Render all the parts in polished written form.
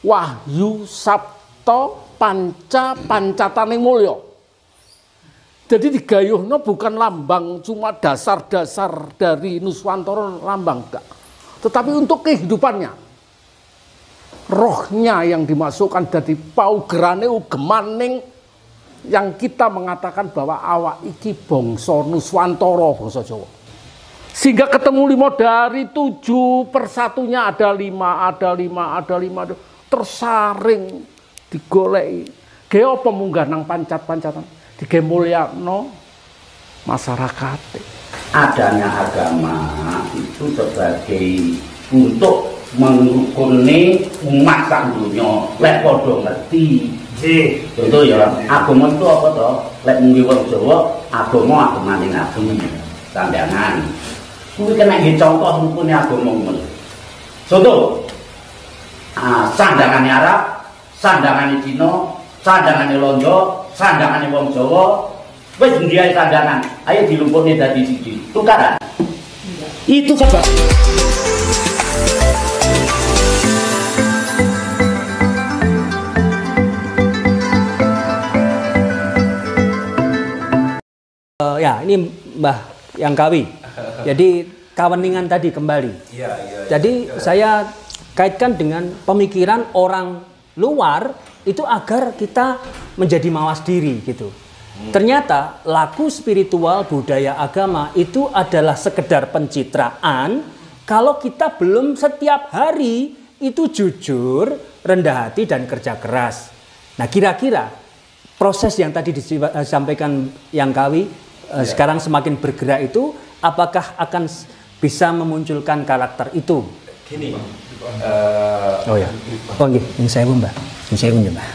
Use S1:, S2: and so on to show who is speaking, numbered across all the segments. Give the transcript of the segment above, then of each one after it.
S1: Wahyu Sabto Panca Pancataning Mulya. Jadi digayuhno bukan lambang cuma dasar-dasar dari Nuswantara lambang enggak. Tetapi untuk kehidupannya. Rohnya yang dimasukkan dari paugerane ugemaning yang kita mengatakan bahwa awak iki bangsa Nuswantara bangsa Jawa. Sehingga ketemu 5 dari 7 persatunya ada 5 tersaring digoleki. Ge apa munggah nang pancat-pancatan? Dige mulyakno masyarakat.
S2: Adanya agama itu sebagai untuk mengrukuni umat sak donya. Lek padha ngerti. Contoh ya, agama itu apa toh? Lek mung wong Jawa, agamane ngagem sandangan. Kuwi kena nggih contoh rukune agama ngono. Contoh, sandangane Arab, sandangane Cina, sandangane Londo, sandangane wong Jawa, wis ndiae sandangan. Ayo dilumpukne dadi siji. Tukaran. Itu sebab
S3: ya, ini Mbah Yangkawi. Jadi kaweningan tadi kembali. Jadi saya kaitkan dengan pemikiran orang luar itu agar kita menjadi mawas diri gitu. Ternyata laku spiritual budaya agama itu adalah sekedar pencitraan kalau kita belum setiap hari itu jujur, rendah hati dan kerja keras. Nah, kira-kira proses yang tadi disampaikan Yangkawi sekarang semakin bergerak itu apakah akan bisa memunculkan karakter itu?
S4: Gini.
S3: Oh ya. Oh nggih, ini saya Mbak. Ini saya Mbak.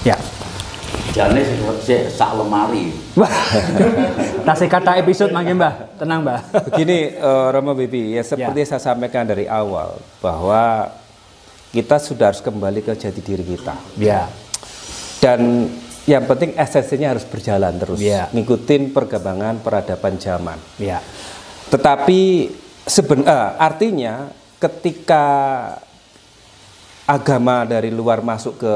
S3: Ya.
S2: jane sak lemari.
S3: Tasih kata episode mangke Mbah. Tenang Mbah.
S4: Begini Romo Bibi, ya seperti saya sampaikan dari awal bahwa kita sudah harus kembali ke jati diri kita.
S3: Ya.
S4: Dan yang penting esensinya harus berjalan terus,
S3: ya.
S4: Ngikutin perkembangan peradaban zaman.
S3: Ya.
S4: Tetapi artinya ketika agama dari luar masuk ke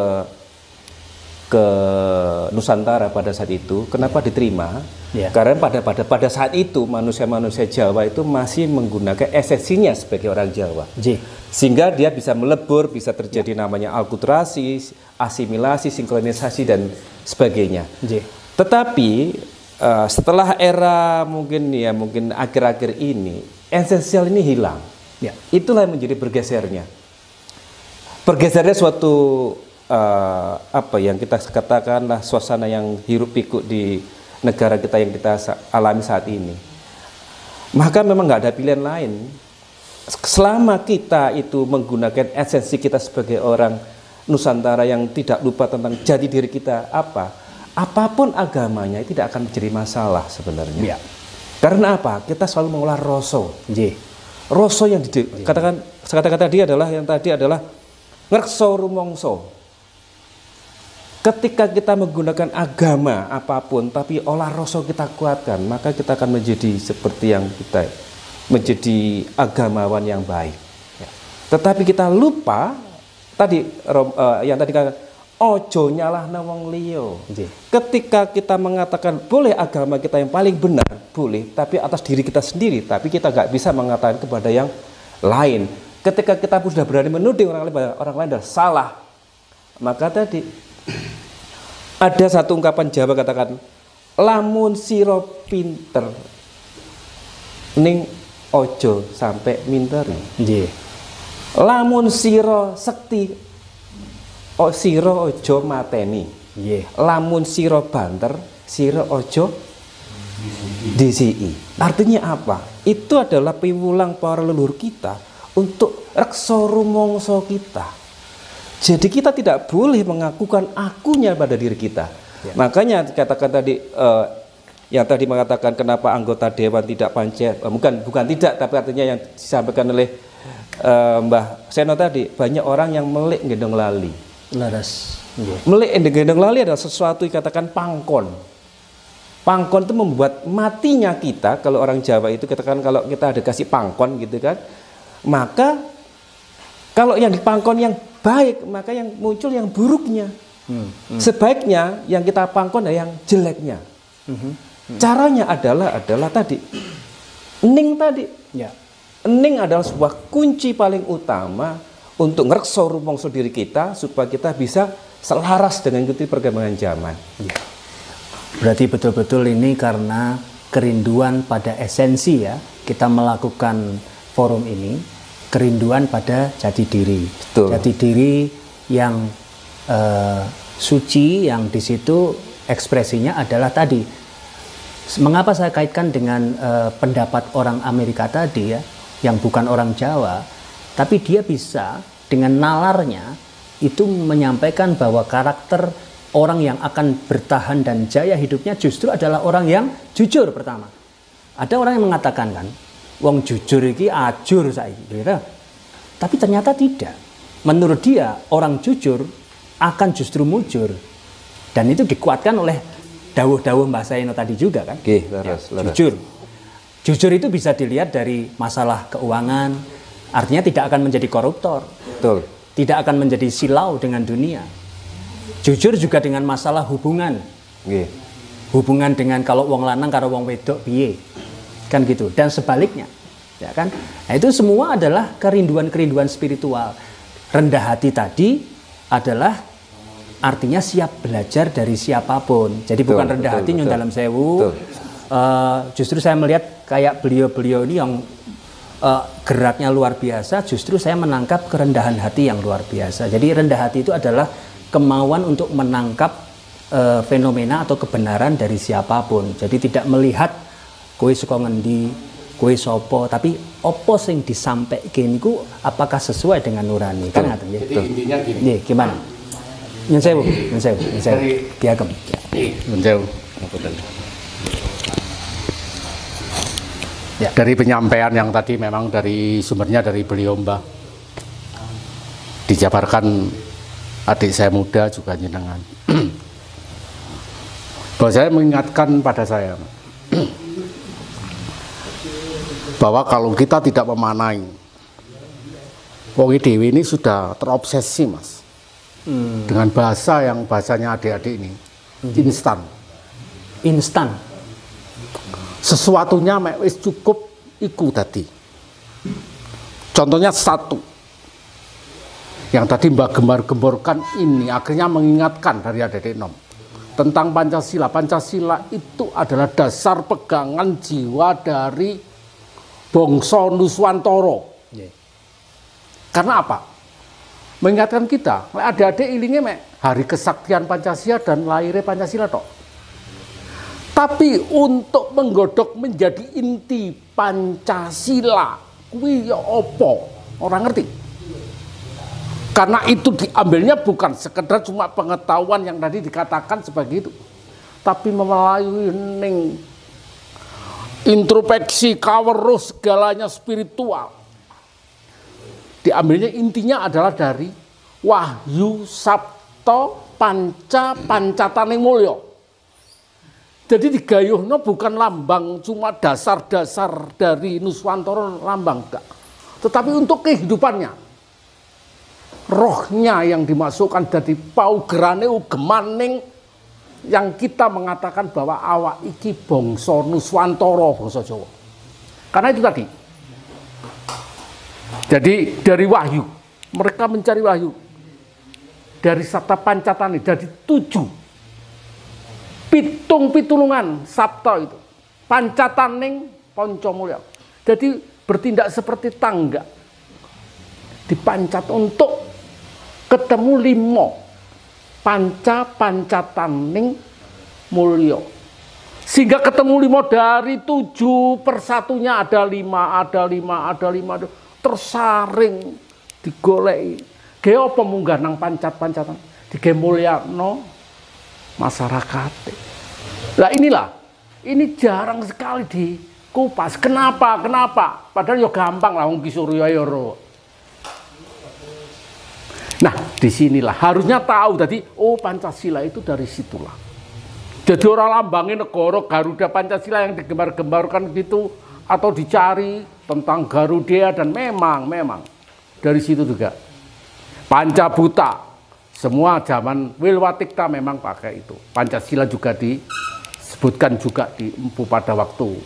S4: Nusantara pada saat itu, kenapa diterima? Ya. Karena pada saat itu manusia-manusia Jawa itu masih menggunakan esensinya sebagai orang Jawa. Sehingga dia bisa melebur, bisa terjadi namanya alkulturasi, asimilasi, sinkronisasi dan sebagainya. Tetapi setelah era mungkin akhir-akhir ini esensial ini hilang. Ya. Itulah yang menjadi bergesernya suatu apa yang kita katakanlah suasana yang hiruk pikuk di negara kita yang kita alami saat ini. Maka memang nggak ada pilihan lain. Selama kita itu menggunakan esensi kita sebagai orang Nusantara yang tidak lupa tentang jati diri kita apapun agamanya itu tidak akan menjadi masalah sebenarnya. Ya. Karena apa? Kita selalu mengolah roso. Roso yang katakan kata-kata dia adalah yang tadi adalah ngerso rumongso. Ketika kita menggunakan agama apapun, tapi olah roso kita kuatkan, maka kita akan menjadi seperti yang kita menjadi agamawan yang baik. Ya. Tetapi kita lupa tadi yang tadi kata ojo nyalahna wong liya. Ketika kita mengatakan boleh agama kita yang paling benar, boleh, tapi atas diri kita sendiri, tapi kita nggak bisa mengatakan kepada yang lain. Ketika kita sudah berani menuding orang lain adalah salah, maka tadi ada satu ungkapan Jawa katakan lamun siro pinter ning ojo sampai minteri. Lamun siro sekti siro ojo mateni. Lamun siro banter siro ojo disi. Artinya apa? Itu adalah piwulang para leluhur kita untuk reksa rumangsa kita. Jadi kita tidak boleh mengakukan akunya pada diri kita. Ya. Makanya katakan tadi yang tadi mengatakan kenapa anggota dewan tidak pancet, bukan tidak, tapi artinya yang disampaikan oleh Mbah Seno tadi, banyak orang yang melek gendong lali.
S3: Laras.
S4: Melek gendong lali adalah sesuatu yang katakan pangkon. Pangkon itu membuat matinya kita. Kalau orang Jawa itu katakan kalau kita ada kasih pangkon gitu kan, maka kalau yang dipangkon yang baik, maka yang muncul yang buruknya. Sebaiknya yang kita pangkon yang jeleknya. Caranya adalah tadi ening tadi.
S3: Ya.
S4: Ening adalah sebuah kunci paling utama untuk ngerekso rumongso diri kita supaya kita bisa selaras dengan ikuti perkembangan zaman.
S3: Ya. Berarti betul-betul ini karena kerinduan pada esensi ya, kita melakukan forum ini, kerinduan pada jati diri.
S4: Betul.
S3: Jati diri yang suci, yang di situ ekspresinya adalah tadi. Mengapa saya kaitkan dengan pendapat orang Amerika tadi ya, yang bukan orang Jawa, tapi dia bisa dengan nalarnya itu menyampaikan bahwa karakter orang yang akan bertahan dan jaya hidupnya justru adalah orang yang jujur pertama. Ada orang yang mengatakan kan, wong jujur iki ajur saiki, gitu. Tapi ternyata tidak. Menurut dia orang jujur akan justru mujur. Dan itu dikuatkan oleh dawuh-dawuh Mbah Saeno tadi juga kan. Jujur. Jujur itu bisa dilihat dari masalah keuangan, artinya tidak akan menjadi koruptor.
S4: Betul.
S3: Tidak akan menjadi silau dengan dunia. Jujur juga dengan masalah hubungan. Hubungan dengan kalau wong lanang karo wong wedok piye. Kan gitu. Dan sebaliknya. Ya kan? Nah, itu semua adalah kerinduan-kerinduan spiritual. Rendah hati tadi adalah artinya siap belajar dari siapapun. Jadi bukan rendah hati nyun dalam sewu. Justru saya melihat kayak beliau-beliau ini yang geraknya luar biasa, justru saya menangkap kerendahan hati yang luar biasa. Jadi rendah hati itu adalah kemauan untuk menangkap fenomena atau kebenaran dari siapapun. Jadi tidak melihat kowe suka ngendi, kowe sopo, tapi opo sing disampaikan niku apakah sesuai dengan nurani. Kan ngaten nggih.
S1: Jadi intinya gini.
S3: Nggih, gimana? Nyun sewu. Piagem.
S1: Nyun sewu. Ya. Dari penyampaian yang tadi memang dari sumbernya dari beliau Mbah, dijabarkan adik saya muda juga jenengan. Bahwa saya mengingatkan pada saya bahwa kalau kita tidak memanai, wong dewi ini sudah terobsesi mas dengan bahasa yang bahasanya adik-adik ini instan. Sesuatunya wis cukup iku tadi. Contohnya satu yang tadi Mbak gembar-gemborkan ini akhirnya mengingatkan dari adik-adik nom tentang Pancasila. Pancasila itu adalah dasar pegangan jiwa dari bangsa Nuswantara. Karena apa? Mengingatkan kita, adik-adik ilingnya hari kesaktian Pancasila dan lahirnya Pancasila tok. Tapi untuk menggodok menjadi inti Pancasila, kuwi ya opo? Orang ngerti. Karena itu diambilnya bukan sekedar cuma pengetahuan yang tadi dikatakan sebagai itu, tapi melalui introspeksi, kawerus segalanya spiritual. Diambilnya intinya adalah dari Wahyu Sabto Panca Pancataning Mulya. Jadi digayuhno bukan lambang cuma dasar-dasar dari Nuswantara lambang enggak. Tetapi untuk kehidupannya. Rohnya yang dimasukkan dari paugerane ugemaning yang kita mengatakan bahwa awak iki bangsa Nuswantara bangsa Jawa. Karena itu tadi. Jadi dari wahyu, mereka mencari wahyu. Dari Sabta Pancatane dari 7 pitulungan sabta itu pancataning panca mulya. Jadi bertindak seperti tangga dipancat untuk ketemu 5 pancataning mulya, sehingga ketemu 5 dari 7 persatunya ada 5 tersaring digoleki. Ge apa munggah nang pancatan dige mulyakno masyarakat. Lah ini jarang sekali dikupas. Kenapa? Padahal ya gampang lah wong Ki Surya ya ro. Nah, disinilah harusnya tahu tadi, oh Pancasila itu dari situlah. Jadi orang lambangin negara Garuda Pancasila yang digembar-gembarkan gitu atau dicari tentang Garuda dan memang dari situ juga Pancabuta semua zaman Wilwatikta memang pakai itu. Pancasila juga disebutkan juga di Empu pada waktu.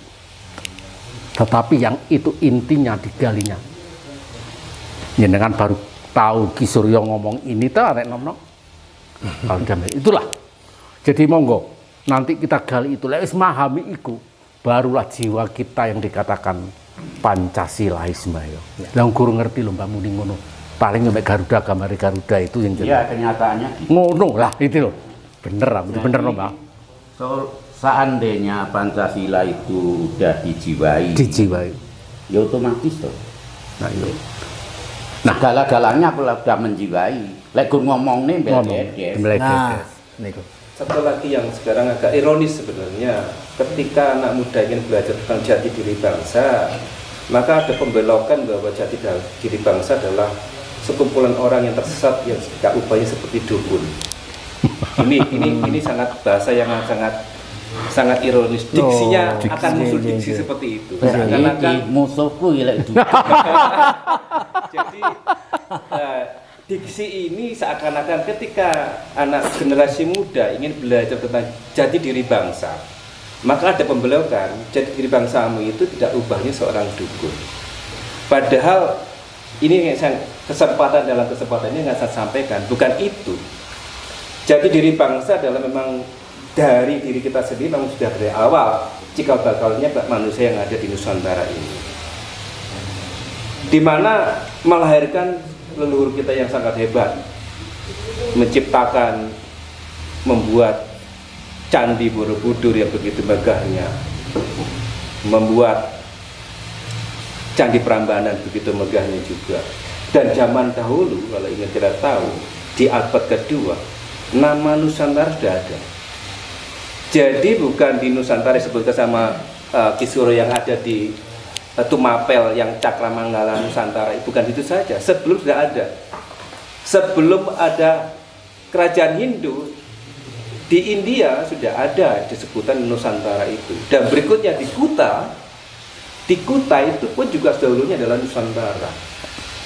S1: Tetapi yang itu intinya digalinya. Ya dengan baru tahu Ki Suryo ngomong ini tuh arek nom. Itulah. Jadi monggo nanti kita gali itu. Lek wis memahami iku barulah jiwa kita yang dikatakan Pancasilaisme ya. Lah guru ngerti lho Mbak Muni ngono. Paling mek Garuda gambar Garuda itu yang
S2: Iya, kenyataannya
S1: ngono lah itu loh. Bener, bener loh Mbak.
S2: Seandainya Pancasila itu udah dijiwai, ya otomatis toh. Nah, segala-galanya aku udah menjiwai. Lek gur ngomong nih
S3: Nah, niku.
S4: Satu lagi yang sekarang agak ironis sebenarnya, ketika anak muda ingin belajar tentang jati diri bangsa, maka ada pembelokan bahwa jati diri bangsa adalah sekumpulan orang yang tersesat yang gak upaya seperti dukun. Ini sangat bahasa yang sangat ironis. Diksinya akan musuh diksi seperti itu.
S2: Seakan-akan musuhku ya itu.
S4: Jadi diksi ini seakan-akan ketika anak generasi muda ingin belajar tentang jati diri bangsa, maka ada pembelokan, jati diri bangsamu itu tidak ubahnya seorang dukun. Padahal ini kesempatan dalam kesempatan ini yang saya sampaikan, bukan itu. Jati diri bangsa adalah memang dari diri kita sendiri, memang sudah dari awal cikal bakalnya manusia yang ada di Nusantara ini, di mana melahirkan leluhur kita yang sangat hebat, menciptakan, membuat candi Borobudur yang begitu megahnya, membuat candi Prambanan begitu megahnya juga. Dan zaman dahulu, kalau ingin kita tahu, di abad kedua, nama Nusantara sudah ada. Jadi bukan di Nusantara disebutkan sama Ki Suryo yang ada di Tumapel yang Cakramanggala Nusantara, bukan itu saja. Sebelum sudah ada, sebelum ada kerajaan Hindu di India sudah ada disebutan Nusantara itu. Dan berikutnya di Kuta itu pun juga dahulunya adalah Nusantara.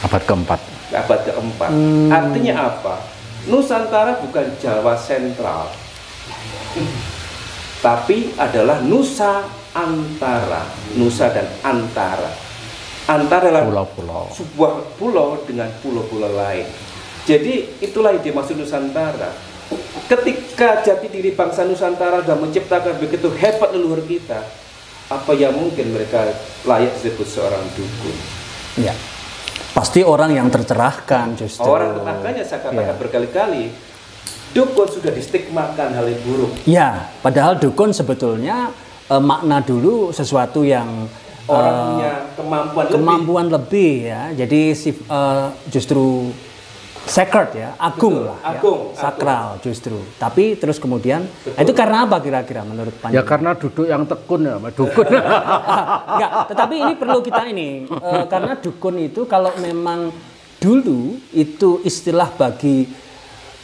S1: Abad keempat.
S4: Abad keempat. Artinya apa? Nusantara bukan Jawa Sentral, tapi adalah Nusa Antara, Nusa dan Antara. Antara adalah
S1: pulau-pulau,
S4: sebuah pulau dengan pulau-pulau lain. Jadi itulah yang dimaksud Nusantara. Ketika jati diri bangsa Nusantara sudah menciptakan begitu hebat leluhur kita, apa yang mungkin mereka layak disebut seorang dukun?
S3: Ya, pasti orang yang tercerahkan justru.
S4: Orang makanya saya katakan berkali-kali, dukun sudah distigmakan hal yang buruk.
S3: Ya, padahal dukun sebetulnya makna dulu sesuatu yang
S4: orang punya kemampuan lebih
S3: ya. Jadi justru sacred ya, agung. Sakral justru. Tapi terus kemudian itu karena apa kira-kira menurut Panji?
S1: Ya karena duduk yang tekun ya, dukun.
S3: Enggak, tetapi ini perlu kita karena dukun itu kalau memang dulu itu istilah bagi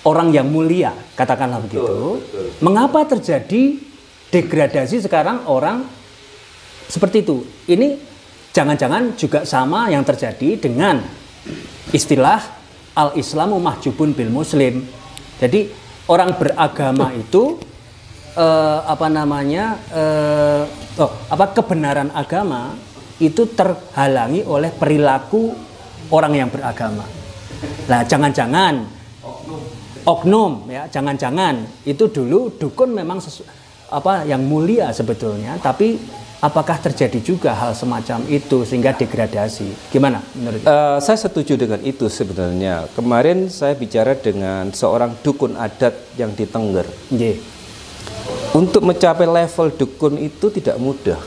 S3: orang yang mulia, katakanlah begitu. Betul. Mengapa terjadi degradasi sekarang orang seperti itu? Ini jangan-jangan juga sama yang terjadi dengan istilah al-Islamu mahjubun bil muslim. Jadi orang beragama itu kebenaran agama itu terhalangi oleh perilaku orang yang beragama. Nah, jangan-jangan oknum ya, jangan-jangan itu dulu dukun memang yang mulia sebetulnya, tapi apakah terjadi juga hal semacam itu sehingga degradasi? Gimana menurut?
S4: Saya setuju dengan itu sebenarnya. Kemarin saya bicara dengan seorang dukun adat yang di Tengger. Untuk mencapai level dukun itu tidak mudah.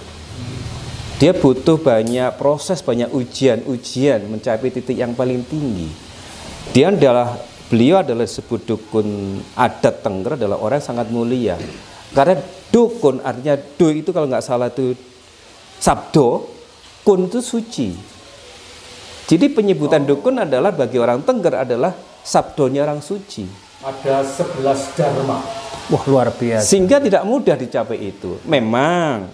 S4: Dia butuh banyak proses, banyak ujian mencapai titik yang paling tinggi. Beliau adalah disebut dukun adat Tengger, adalah orang yang sangat mulia. Karena dukun artinya do itu kalau nggak salah itu sabdo, kun itu suci. Jadi penyebutan dukun adalah bagi orang Tengger adalah sabdonya orang suci.
S1: Ada 11 dharma.
S3: Wah, luar biasa.
S4: Sehingga tidak mudah dicapai itu. Memang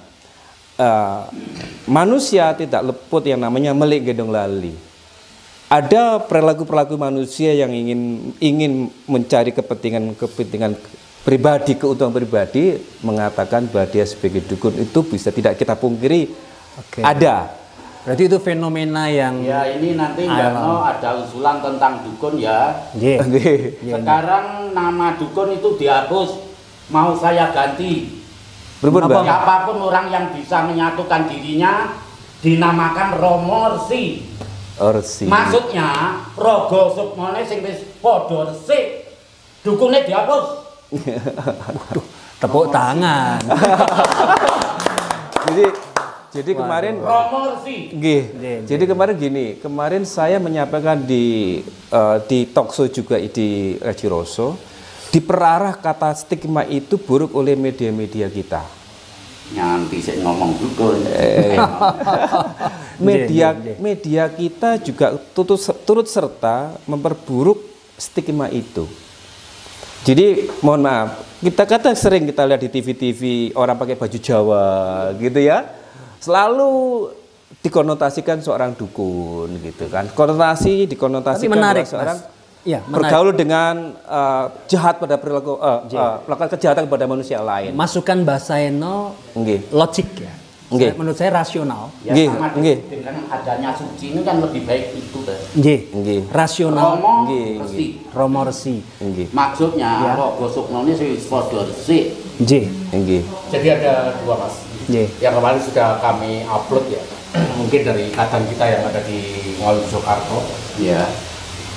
S4: manusia tidak luput yang namanya melik gendong lali. Ada perilaku-perilaku manusia yang ingin mencari kepentingan pribadi, keuntungan pribadi, mengatakan bahwa dia sebagai dukun itu bisa tidak kita pungkiri.
S3: Oke.
S4: Ada.
S3: Berarti itu fenomena yang
S2: Ya ini nanti nggak mau ada usulan tentang dukun ya.
S3: Nggih.
S4: Nggih.
S2: Sekarang nama dukun itu dihapus, mau saya ganti.
S4: Pripun, Mbak?
S2: Siapapun orang yang bisa menyatukan dirinya dinamakan Romo Resi.
S4: Orsi.
S2: Maksudnya Rogo Sukmone sing wis padha resik. Dukune dihapus.
S3: tepuk tangan.
S4: Jadi kemarin
S2: Romo Resi.
S4: nggih. Jadi kemarin gini, kemarin saya menyampaikan di talkshow juga di Raji Roso, diperarah kata stigma itu buruk oleh media-media kita.
S2: Nyanti sik ngomong dukun.
S4: Media kita juga turut serta memperburuk stigma itu. Jadi mohon maaf, kita sering kita lihat di TV-TV orang pakai baju Jawa gitu ya, selalu dikonotasikan seorang dukun gitu kan. Dikonotasikan
S3: menarik,
S4: seorang
S3: ya,
S4: bergaul dengan jahat pada perilaku melakukan kejahatan kepada manusia lain.
S3: Masukan bahasa Eno
S4: Nggih.
S3: logik ya.
S4: Nggih.
S3: Menurut saya rasional.
S2: Ya
S4: Nggih,
S2: sama
S4: nggih.
S2: dengan adanya suci ini kan lebih baik itu kan.
S3: Nggih.
S4: Nggih.
S3: Rasional.
S2: Romo
S4: Nggih,
S2: Resi.
S3: Romo Resi.
S4: Nggih.
S2: Maksudnya
S3: Ya.
S2: Rogo Sukmone sing wis padha resik.
S3: Nggih.
S4: Nggih.
S1: Jadi ada dua Mas.
S3: Nggih.
S1: Yang kemarin sudah kami upload ya. Mungkin dari ikatan kita yang ada di Ngawi Soekarno.
S2: Ya.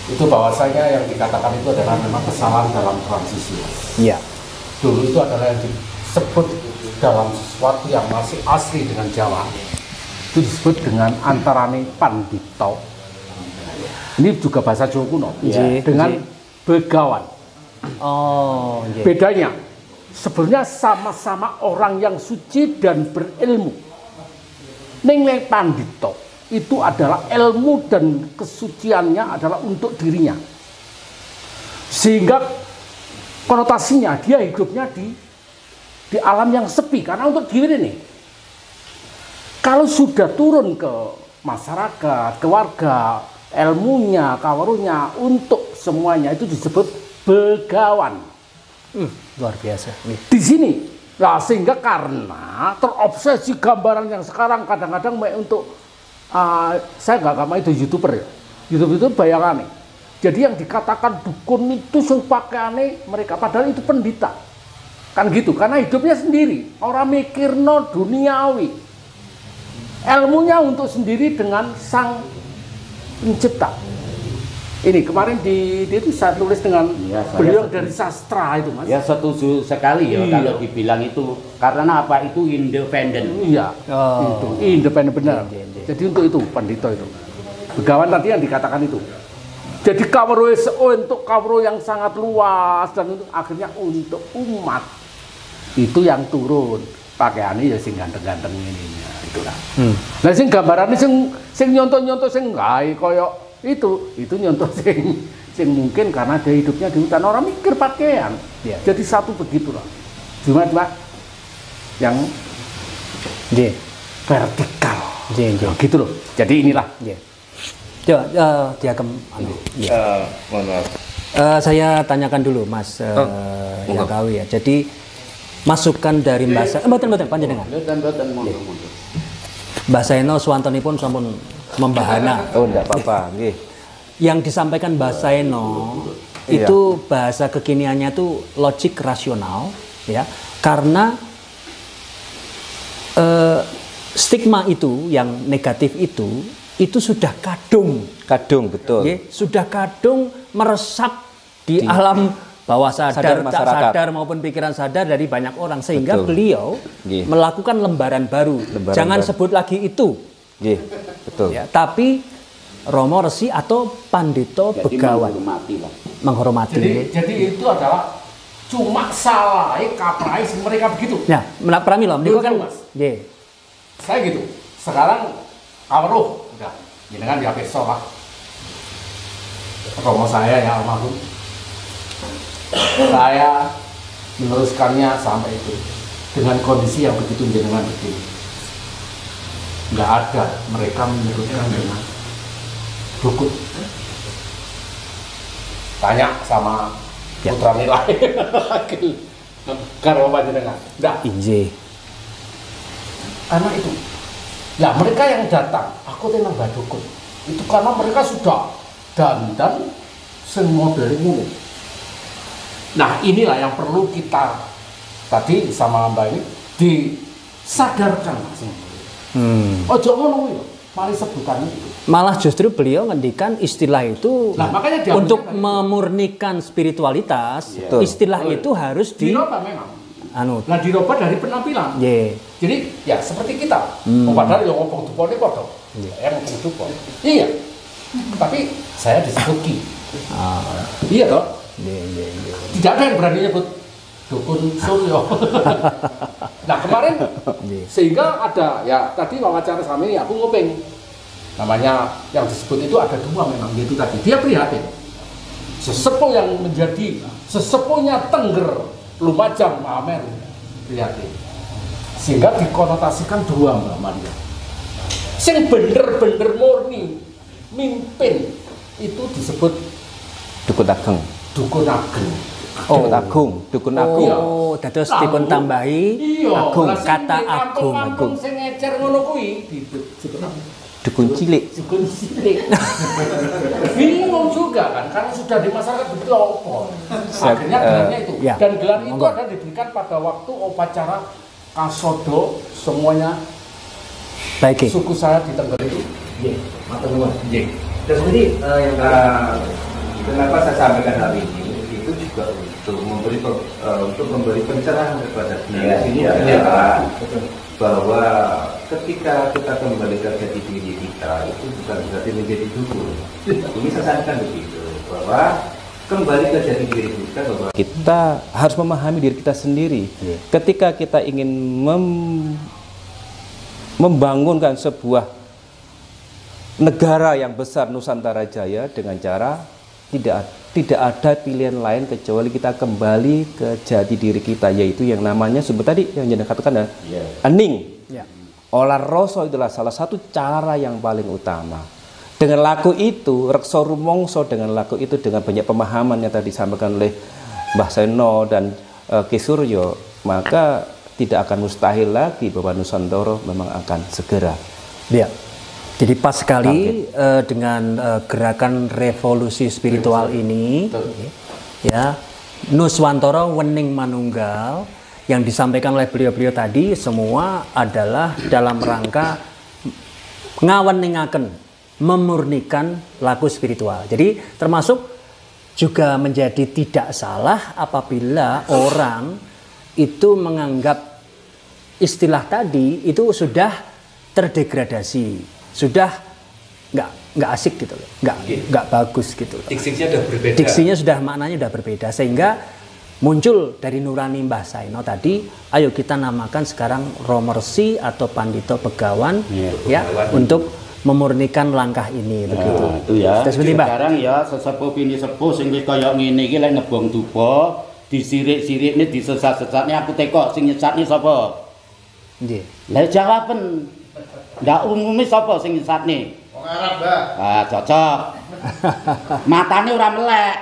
S1: Itu bahwasanya yang dikatakan itu adalah memang kesalahan dalam transisi.
S3: Iya.
S1: Dulu itu adalah yang disebut dalam sesuatu yang masih asli dengan Jawa. Itu disebut dengan antarane pandito. Ini juga bahasa Jawa kuno.
S3: Nggih,
S1: Dengan
S3: nggih.
S1: begawan.
S3: Oh, nggih.
S1: Bedanya sebenarnya sama-sama orang yang suci dan berilmu. Ning pandito itu adalah ilmu dan kesuciannya adalah untuk dirinya. Sehingga konotasinya dia hidupnya di alam yang sepi karena untuk diri ini. Kalau sudah turun ke masyarakat, ke warga, ilmunya, kawarunya untuk semuanya itu disebut begawan.
S3: Luar biasa. Nih.
S1: Di sini. Nah, sehingga karena terobsesi gambaran yang sekarang kadang-kadang untuk saya nggak mau itu YouTuber ya. YouTube itu bayangannya. Jadi yang dikatakan dukun itu yang pakaiannya mereka padahal itu pendeta. Kan gitu, karena hidupnya sendiri. Orang mikir no duniawi. Ilmunya untuk sendiri dengan sang pencipta. Ini kemarin di itu saya tulis dengan
S2: Ya, saya
S1: beliau
S2: setuju.
S1: dari sastra itu Mas.
S2: Ya setuju sekali ya
S1: Iya.
S2: kalau dibilang itu karena apa itu independen.
S1: Iya,
S3: Oh.
S1: itu independen benar.
S3: Iya, iya.
S1: Jadi untuk itu pandito itu. Begawan tadi yang dikatakan itu. Jadi kawruh untuk kawruh yang sangat luas dan untuk akhirnya untuk umat itu yang turun pakaiannya ya sing ganteng-ganteng ini ya, itulah. Nah sing gambarannya sing nyontoh-nyontoh sing gawe koyo itu nyontoh sing mungkin karena dia hidupnya di hutan orang mikir pakaian.
S3: Iya.
S1: Jadi satu begitulah. Cuma yang
S3: Nggih.
S1: vertikal.
S3: Nggih, nggih.
S1: Nah, gitu loh. Jadi inilah.
S3: Nggih. Coba diagem anu.
S4: Mohon maaf.
S3: Saya tanyakan dulu Mas yang Kawi ya. Jadi masukan dari Mbak mboten panjenengan.
S2: Mboten monggo.
S3: Mbak Saeno swantonipun sampun membahana.
S4: Oh, enggak apa-apa, nggih.
S3: Yang disampaikan Mbak Saeno
S4: Iya.
S3: itu bahasa kekiniannya itu logik rasional ya. Karena stigma itu yang negatif itu sudah kadung.
S4: Kadung, betul.
S3: Ya, sudah kadung meresap di alam bawah
S4: sadar
S3: sadar, tak
S4: masyarakat.
S3: sadar maupun pikiran sadar dari banyak orang sehingga
S4: Betul.
S3: beliau
S4: Nggih.
S3: melakukan lembaran baru.
S4: Lembaran
S3: Jangan
S4: baru.
S3: sebut lagi itu,
S4: Nggih, betul.
S3: ya, tapi Romo Resi atau Pandito
S2: Jadi
S3: Begawan
S2: menghormati lah.
S3: menghormati.
S1: Jadi itu adalah cuma salah kaprai mereka begitu.
S3: Ya, pramila menika kan,
S1: Betul, Mas.
S3: nggih.
S1: Saya gitu. Sekarang kawruh udah jenengan di HP lah. Romo saya ya almarhum. Saya meneruskannya sampai itu dengan kondisi yang begitu jenengan begini. Nggak ada mereka menyebutkan dengan dukun. Tanya sama putra nilai karo panjenengan. Nggak.
S3: Inje.
S1: Karena itu. Ya mereka yang datang, aku tenang Mbah Dukun. Itu karena mereka sudah dandan semua dari mulut. Nah inilah yang perlu kita tadi sama Mbak ini disadarkan. Ojo ngono ya, mari sebutan itu.
S3: Malah justru beliau ngendikan istilah itu
S1: nah, makanya
S3: untuk memurnikan spiritualitas, istilah itu harus
S1: diroba memang.
S3: Nah
S1: diroba dari penampilan. Jadi ya seperti kita. Padahal yang ngomong dupo ini kok yang ngomong dupo. Iya. Tapi saya disebut Ki. Iya toh? Tidak ada yang berani nyebut dukun Suryo. Nah kemarin sehingga ada ya tadi wawancara sama ini aku nguping namanya yang disebut itu ada dua memang yaitu tadi dia prihatin sesepuh yang menjadi sesepuhnya Tengger Lumajang Amer prihatin sehingga dikonotasikan dua Mbak Maria sing bener-bener murni mimpin itu disebut
S4: Dukun Ageng.
S1: Dukun Ageng.
S4: Dukun Agung, Dukun Agung.
S3: Oh, dados dipun tambahi Agung, kata Agung.
S1: Agung sing ngecer ngono kuwi disebut
S4: Dukun cilik.
S1: Dukun cilik. Bingung juga kan karena sudah di masyarakat begitu apa. Akhirnya gelarnya itu.
S3: Ya.
S1: Dan gelar itu ada diberikan pada waktu upacara Kasodo semuanya.
S3: Baik.
S1: Suku saya di Tengger itu.
S5: Iya, matur nuwun. Nggih. Terus ini yang kenapa saya sampaikan hari ini itu juga untuk memberi pencerahan kepada dunia ini adalah bahwa ketika kita kembali ke jati diri kita itu bukan berarti menjadi dukun. Ini saya sampaikan begitu bahwa kembali ke jati diri kita bahwa
S4: kita harus memahami diri kita sendiri. Ketika kita ingin membangunkan sebuah negara yang besar Nusantara Jaya dengan cara tidak ada pilihan lain kecuali kita kembali ke jati diri kita, yaitu yang namanya sebut tadi yang jenengan katakan hening. Olah rasa itulah salah satu cara yang paling utama. Dengan laku itu reksa rumongso, dengan laku itu dengan banyak pemahaman yang tadi disampaikan oleh Mbah Seno dan Ki Suryo, maka tidak akan mustahil lagi bahwa Nusantara memang akan segera.
S3: Jadi pas sekali dengan gerakan revolusi spiritual ini, ya Nuswantara Wening Manunggal yang disampaikan oleh beliau-beliau tadi semua adalah dalam rangka ngaweningaken, memurnikan laku spiritual. Jadi termasuk juga menjadi tidak salah apabila orang itu menganggap istilah tadi itu sudah terdegradasi. Sudah nggak asik gitu loh, nggak bagus gitu loh.
S5: diksinya sudah berbeda.
S3: Diksinya sudah maknanya sudah berbeda sehingga muncul dari nurani Mbah Saino tadi, ayo kita namakan sekarang Romersi atau Pandito Begawan untuk memurnikan langkah ini begitu.
S2: Itu ya.
S3: Sekarang
S2: ya sesepuh pini sepuh sing kaya ngene iki lek ngebong dupa, disirik-sirikne disesat-sesatne aku teko sing nyesatne sapa?
S3: Nggih.
S2: Lah jawaben ndak umumnya sapa sing nyesatne?
S5: Wong Arab, Mbah.
S2: Ah, cocok. Matane ora melek.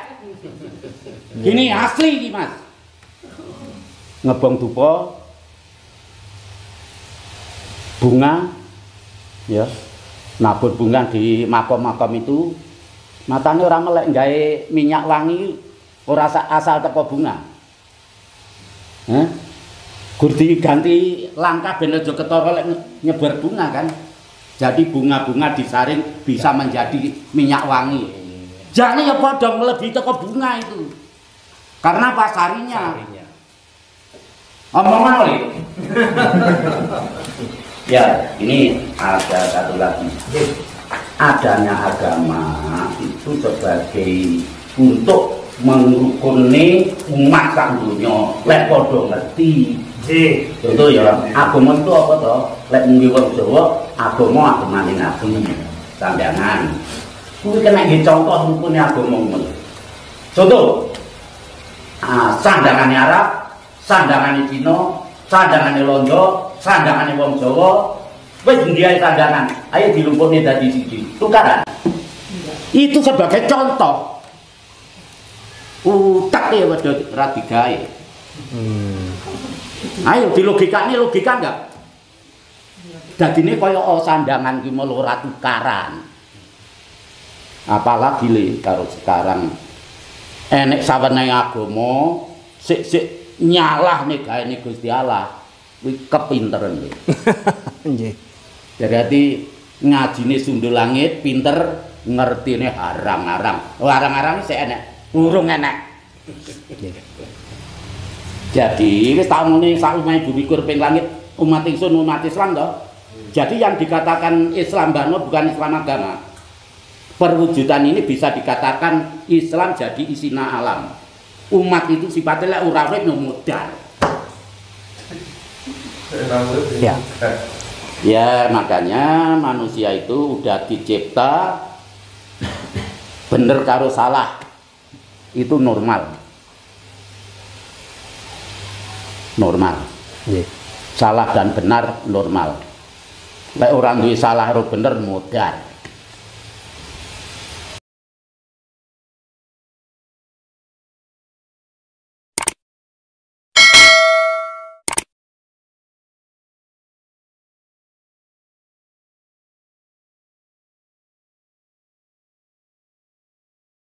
S2: Gini asli iki, Mas. Ngebong dupa bunga ya. Nabur bunga di makam-makam itu matane ora melek gawe minyak wangi ora asal teko bunga. Gur diganti langkah ben aja ketara lek nyebar bunga kan. Jadi bunga-bunga disaring bisa menjadi minyak wangi. Jane ya padha mlebihi teko bunga itu. Karena apa sarinya? Omongan oleh. Ya, ini ada satu lagi. Adanya agama itu sebagai untuk merukuni umat sak donya. Lek padha ngerti. Contoh ya, agama itu apa toh? Lek mung wong Jawa, agama Nabi. Sampeyan. Kuwi kena nggih contoh rukune agama ngono. Contoh sandangannya Arab sandangane Cina, sandangane Londo, sandangane wong Jawa, wis ndiae sandangan. Ayo dilumpukne dadi siji. Tukaran. Itu sebagai contoh. Utak ya wedok ra digawe. Ayo dilogikane logika enggak? Dadine kaya sandangan ki melu ora tukaran. Apalagi le karo sekarang enek saweneng agama sik nyalah nih gaene Gusti Allah kuwi kepinteran kuwi.
S3: Nggih.
S2: Jadi ngajine sundul langit pinter ngertine harang-harang. Harang-harang sik enek, urung enek. Jadi wis tak ngene sak umahe bumikur ping langit umat ingsun umat Islam to. Jadi yang dikatakan Islam bano bukan Islam agama. Perwujudan ini bisa dikatakan Islam jadi isina alam. Umat itu sifatnya lek ora urip modal.
S3: Ya.
S2: Ya makanya manusia itu udah dicipta bener karo salah itu normal. Normal. Salah dan benar normal. Lek orang duwe salah karo bener modal.